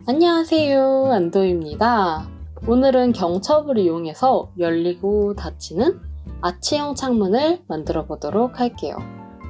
안녕하세요, 안도입니다. 오늘은 경첩을 이용해서 열리고 닫히는 아치형 창문을 만들어 보도록 할게요.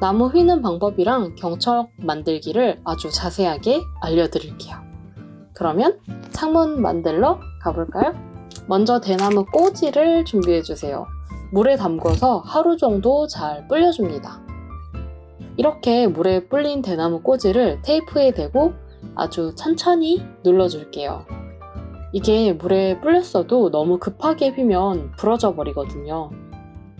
나무 휘는 방법이랑 경첩 만들기를 아주 자세하게 알려드릴게요. 그러면 창문 만들러 가볼까요? 먼저 대나무 꼬지를 준비해주세요. 물에 담궈서 하루 정도 잘 불려줍니다. 이렇게 물에 불린 대나무 꼬지를 테이프에 대고 아주 천천히 눌러줄게요. 이게 물에 불렸어도 너무 급하게 휘면 부러져 버리거든요.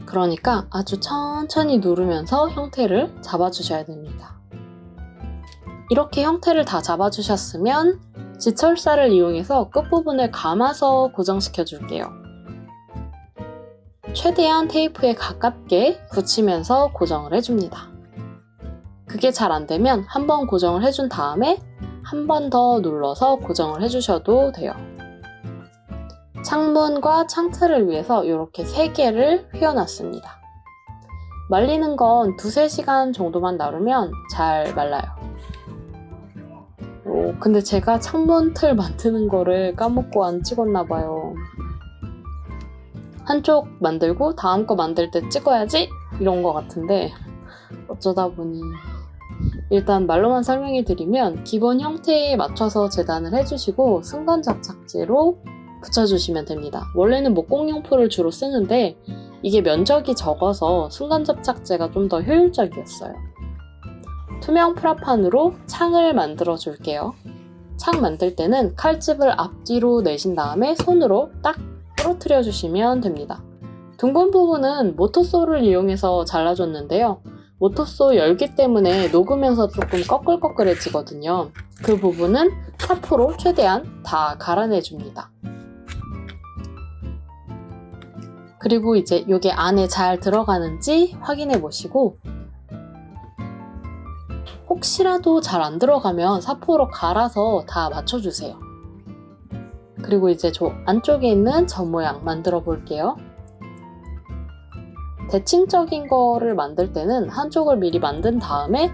그러니까 아주 천천히 누르면서 형태를 잡아주셔야 됩니다. 이렇게 형태를 다 잡아주셨으면 지철사를 이용해서 끝부분을 감아서 고정시켜 줄게요. 최대한 테이프에 가깝게 붙이면서 고정을 해줍니다. 그게 잘 안되면 한번 고정을 해준 다음에 한 번 더 눌러서 고정을 해주셔도 돼요. 창문과 창틀을 위해서 이렇게 3개를 휘어놨습니다. 말리는 건 2-3시간 정도만 놔두면 잘 말라요. 근데 제가 창문 틀 만드는 거를 까먹고 안 찍었나봐요. 한쪽 만들고 다음 거 만들 때 찍어야지 이런 거 같은데 어쩌다 보니 일단 말로만 설명해 드리면 기본 형태에 맞춰서 재단을 해주시고 순간 접착제로 붙여주시면 됩니다. 원래는 목공용포를 주로 쓰는데 이게 면적이 적어서 순간 접착제가 좀 더 효율적이었어요. 투명 프라판으로 창을 만들어 줄게요. 창 만들 때는 칼집을 앞뒤로 내신 다음에 손으로 딱 부러뜨려 주시면 됩니다. 둥근 부분은 모터소를 이용해서 잘라줬는데요. 모터소 열기 때문에 녹으면서 조금 꺼끌꺼끌해지거든요. 그 부분은 사포로 최대한 다 갈아내줍니다. 그리고 이제 이게 안에 잘 들어가는지 확인해 보시고 혹시라도 잘 안 들어가면 사포로 갈아서 다 맞춰주세요. 그리고 이제 저 안쪽에 있는 저 모양 만들어 볼게요. 대칭적인 거를 만들 때는 한쪽을 미리 만든 다음에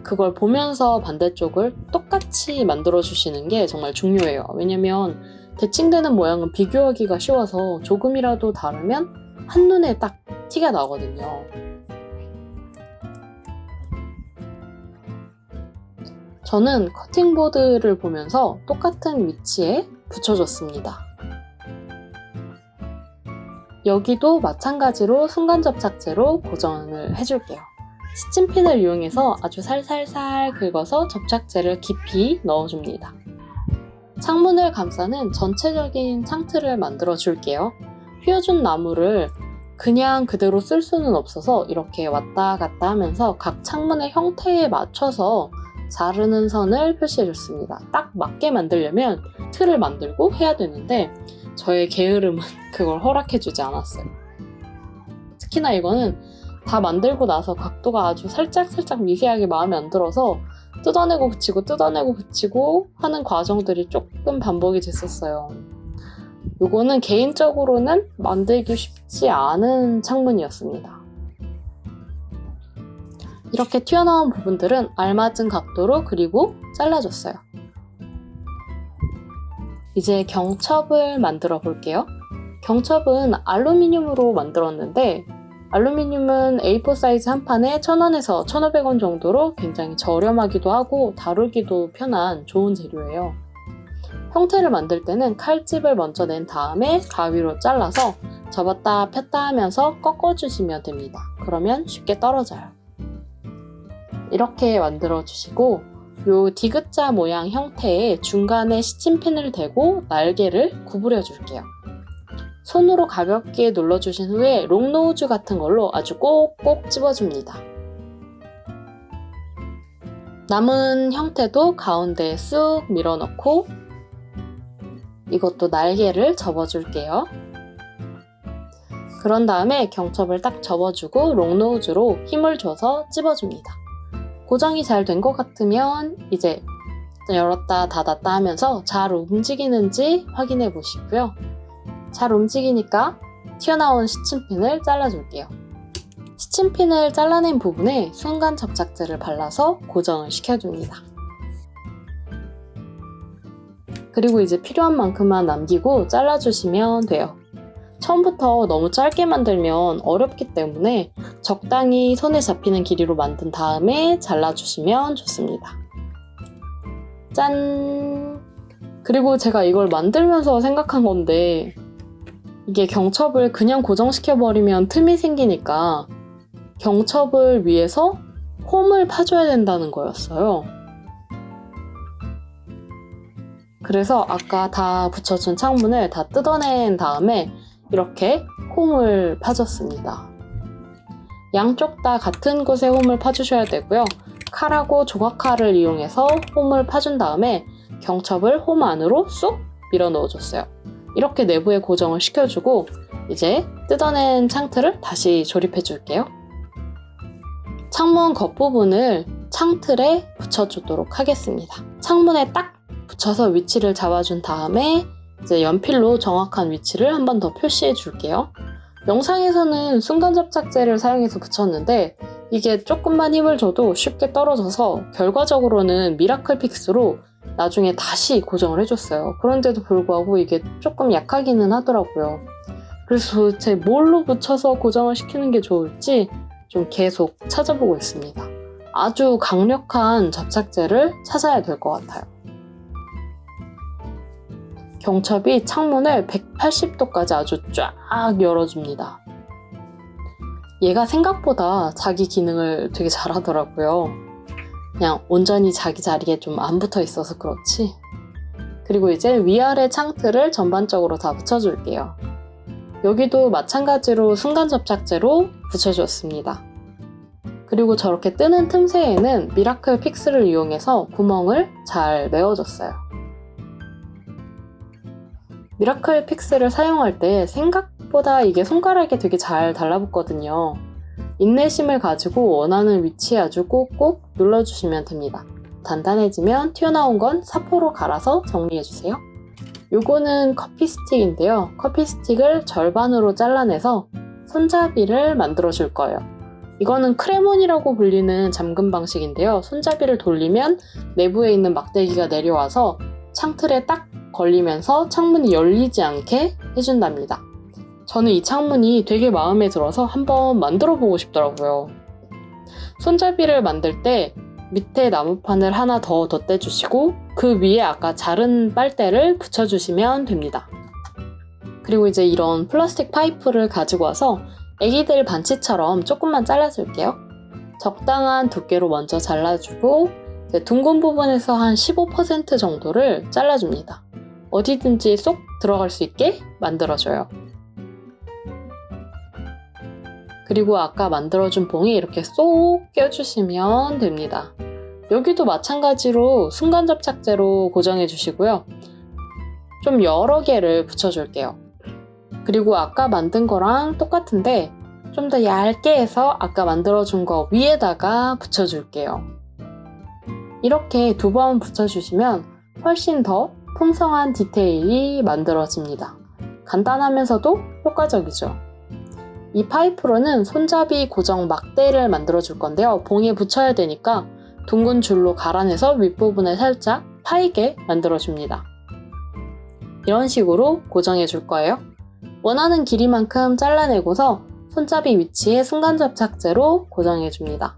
그걸 보면서 반대쪽을 똑같이 만들어 주시는 게 정말 중요해요. 왜냐면 대칭되는 모양은 비교하기가 쉬워서 조금이라도 다르면 한눈에 딱 티가 나거든요. 저는 커팅보드를 보면서 똑같은 위치에 붙여줬습니다. 여기도 마찬가지로 순간 접착제로 고정을 해줄게요. 시침핀을 이용해서 아주 살살살 긁어서 접착제를 깊이 넣어줍니다. 창문을 감싸는 전체적인 창틀을 만들어 줄게요. 휘어준 나무를 그냥 그대로 쓸 수는 없어서 이렇게 왔다 갔다 하면서 각 창문의 형태에 맞춰서 자르는 선을 표시해줬습니다. 딱 맞게 만들려면 틀을 만들고 해야 되는데 저의 게으름은 그걸 허락해주지 않았어요. 특히나 이거는 다 만들고 나서 각도가 아주 살짝 미세하게 마음에 안 들어서 뜯어내고 붙이고 하는 과정들이 조금 반복이 됐었어요. 이거는 개인적으로는 만들기 쉽지 않은 창문이었습니다. 이렇게 튀어나온 부분들은 알맞은 각도로 그리고 잘라줬어요. 이제 경첩을 만들어 볼게요. 경첩은 알루미늄으로 만들었는데 알루미늄은 A4 사이즈 한 판에 1,000원에서 1,500원 정도로 굉장히 저렴하기도 하고 다루기도 편한 좋은 재료예요. 형태를 만들 때는 칼집을 먼저 낸 다음에 가위로 잘라서 접었다 폈다 하면서 꺾어주시면 됩니다. 그러면 쉽게 떨어져요. 이렇게 만들어 주시고 요 디귿자 모양 형태의 중간에 시침핀을 대고 날개를 구부려 줄게요. 손으로 가볍게 눌러주신 후에 롱노즈 같은 걸로 아주 꼭꼭 집어줍니다. 남은 형태도 가운데에 쑥 밀어넣고 이것도 날개를 접어줄게요. 그런 다음에 경첩을 딱 접어주고 롱노즈로 힘을 줘서 찝어줍니다. 고정이 잘 된 것 같으면 이제 열었다 닫았다 하면서 잘 움직이는지 확인해 보시고요. 잘 움직이니까 튀어나온 시침핀을 잘라줄게요. 시침핀을 잘라낸 부분에 순간 접착제를 발라서 고정을 시켜줍니다. 그리고 이제 필요한 만큼만 남기고 잘라주시면 돼요. 처음부터 너무 짧게 만들면 어렵기 때문에 적당히 손에 잡히는 길이로 만든 다음에 잘라주시면 좋습니다. 짠! 그리고 제가 이걸 만들면서 생각한 건데 이게 경첩을 그냥 고정시켜버리면 틈이 생기니까 경첩을 위해서 홈을 파줘야 된다는 거였어요. 그래서 아까 다 붙여준 창문을 다 뜯어낸 다음에 이렇게 홈을 파줬습니다. 양쪽 다 같은 곳에 홈을 파주셔야 되고요. 칼하고 조각칼을 이용해서 홈을 파준 다음에 경첩을 홈 안으로 쏙 밀어 넣어줬어요. 이렇게 내부에 고정을 시켜주고 이제 뜯어낸 창틀을 다시 조립해 줄게요. 창문 겉부분을 창틀에 붙여주도록 하겠습니다. 창문에 딱 붙여서 위치를 잡아준 다음에 이제 연필로 정확한 위치를 한 번 더 표시해 줄게요. 영상에서는 순간접착제를 사용해서 붙였는데 이게 조금만 힘을 줘도 쉽게 떨어져서 결과적으로는 미라클 픽스로 나중에 다시 고정을 해줬어요. 그런데도 불구하고 이게 조금 약하기는 하더라고요. 그래서 도대체 뭘로 붙여서 고정을 시키는 게 좋을지 좀 계속 찾아보고 있습니다. 아주 강력한 접착제를 찾아야 될 것 같아요. 경첩이 창문을 180도까지 아주 쫙 열어줍니다. 얘가 생각보다 자기 기능을 되게 잘하더라고요. 그냥 온전히 자기 자리에 좀 안 붙어 있어서 그렇지. 그리고 이제 위아래 창틀을 전반적으로 다 붙여줄게요. 여기도 마찬가지로 순간접착제로 붙여줬습니다. 그리고 저렇게 뜨는 틈새에는 미라클 픽스를 이용해서 구멍을 잘 메워줬어요. 미라클 픽스를 사용할 때 생각보다 이게 손가락에 되게 잘 달라붙거든요. 인내심을 가지고 원하는 위치에 아주 꼭꼭 눌러주시면 됩니다. 단단해지면 튀어나온 건 사포로 갈아서 정리해주세요. 요거는 커피 스틱인데요. 커피 스틱을 절반으로 잘라내서 손잡이를 만들어줄 거예요. 이거는 크레몬이라고 불리는 잠금 방식인데요. 손잡이를 돌리면 내부에 있는 막대기가 내려와서 창틀에 딱 걸리면서 창문이 열리지 않게 해준답니다. 저는 이 창문이 되게 마음에 들어서 한번 만들어 보고 싶더라고요. 손잡이를 만들 때 밑에 나무판을 하나 더 덧대주시고 그 위에 아까 자른 빨대를 붙여주시면 됩니다. 그리고 이제 이런 플라스틱 파이프를 가지고 와서 애기들 반치처럼 조금만 잘라줄게요. 적당한 두께로 먼저 잘라주고 둥근 부분에서 한 15% 정도를 잘라줍니다. 어디든지 쏙 들어갈 수 있게 만들어줘요. 그리고 아까 만들어준 봉에 이렇게 쏙 껴주시면 됩니다. 여기도 마찬가지로 순간접착제로 고정해 주시고요. 좀 여러 개를 붙여줄게요. 그리고 아까 만든 거랑 똑같은데 좀 더 얇게 해서 아까 만들어준 거 위에다가 붙여줄게요. 이렇게 2번 붙여주시면 훨씬 더 풍성한 디테일이 만들어집니다. 간단하면서도 효과적이죠. 이 파이프로는 손잡이 고정 막대를 만들어줄 건데요. 봉에 붙여야 되니까 둥근 줄로 갈아내서 윗부분을 살짝 파이게 만들어줍니다. 이런 식으로 고정해 줄 거예요. 원하는 길이만큼 잘라내고서 손잡이 위치에 순간접착제로 고정해 줍니다.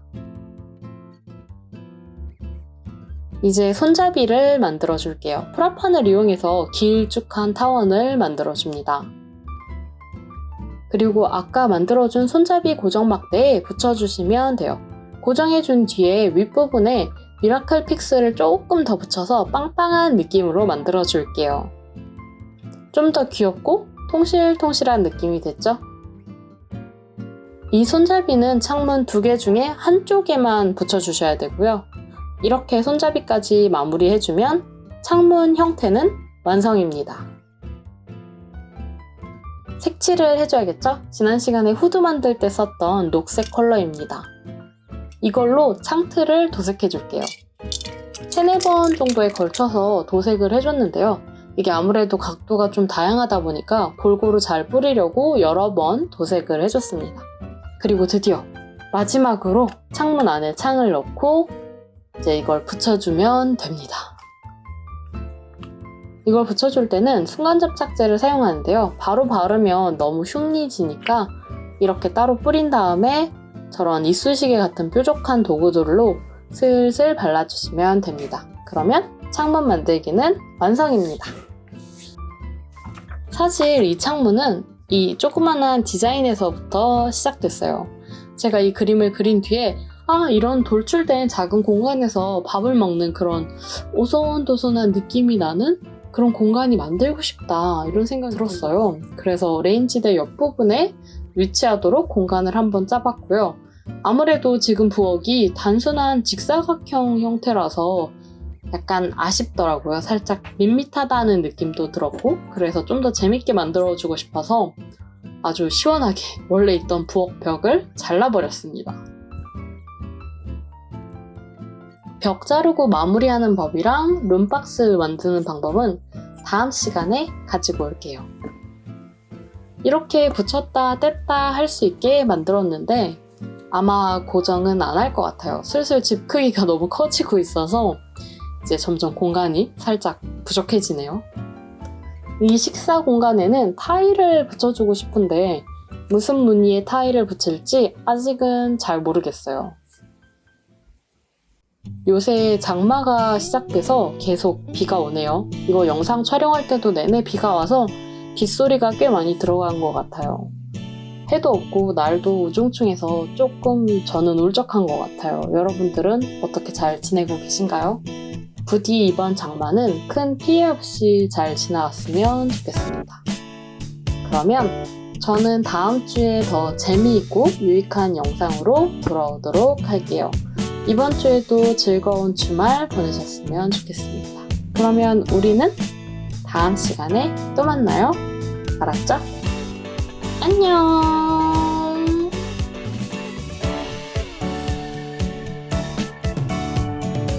이제 손잡이를 만들어 줄게요. 프라판을 이용해서 길쭉한 타원을 만들어 줍니다. 그리고 아까 만들어준 손잡이 고정 막대에 붙여주시면 돼요. 고정해준 뒤에 윗부분에 미라클 픽스를 조금 더 붙여서 빵빵한 느낌으로 만들어 줄게요. 좀 더 귀엽고 통실통실한 느낌이 됐죠? 이 손잡이는 창문 2개 중에 한쪽에만 붙여주셔야 되고요. 이렇게 손잡이까지 마무리해주면 창문 형태는 완성입니다. 색칠을 해줘야겠죠? 지난 시간에 후드 만들 때 썼던 녹색 컬러입니다. 이걸로 창틀을 도색해줄게요. 3-4번 정도에 걸쳐서 도색을 해줬는데요. 이게 아무래도 각도가 좀 다양하다 보니까 골고루 잘 뿌리려고 여러 번 도색을 해줬습니다. 그리고 드디어 마지막으로 창문 안에 창을 넣고 이제 이걸 붙여주면 됩니다. 이걸 붙여줄 때는 순간접착제를 사용하는데요. 바로 바르면 너무 흉리지니까 이렇게 따로 뿌린 다음에 저런 이쑤시개 같은 뾰족한 도구들로 슬슬 발라주시면 됩니다. 그러면 창문 만들기는 완성입니다. 사실 이 창문은 이 조그만한 디자인에서부터 시작됐어요. 제가 이 그림을 그린 뒤에 이런 돌출된 작은 공간에서 밥을 먹는 그런 오손도손한 느낌이 나는 그런 공간이 만들고 싶다 이런 생각이 들었어요. 그래서 레인지대 옆부분에 위치하도록 공간을 한번 짜봤고요. 아무래도 지금 부엌이 단순한 직사각형 형태라서 약간 아쉽더라고요. 살짝 밋밋하다는 느낌도 들었고, 그래서 좀 더 재밌게 만들어주고 싶어서 아주 시원하게 원래 있던 부엌 벽을 잘라버렸습니다. 벽 자르고 마무리하는 법이랑 룸박스 만드는 방법은 다음 시간에 가지고 올게요. 이렇게 붙였다 뗐다 할 수 있게 만들었는데 아마 고정은 안 할 것 같아요. 슬슬 집 크기가 너무 커지고 있어서 이제 점점 공간이 살짝 부족해지네요. 이 식사 공간에는 타일을 붙여주고 싶은데 무슨 무늬의 타일을 붙일지 아직은 잘 모르겠어요. 요새 장마가 시작돼서 계속 비가 오네요. 이거 영상 촬영할 때도 내내 비가 와서 빗소리가 꽤 많이 들어간 것 같아요. 해도 없고 날도 우중충해서 조금 저는 울적한 것 같아요. 여러분들은 어떻게 잘 지내고 계신가요? 부디 이번 장마는 큰 피해 없이 잘 지나갔으면 좋겠습니다. 그러면 저는 다음 주에 더 재미있고 유익한 영상으로 돌아오도록 할게요. 이번 주에도 즐거운 주말 보내셨으면 좋겠습니다. 그러면 우리는 다음 시간에 또 만나요. 알았죠? 안녕!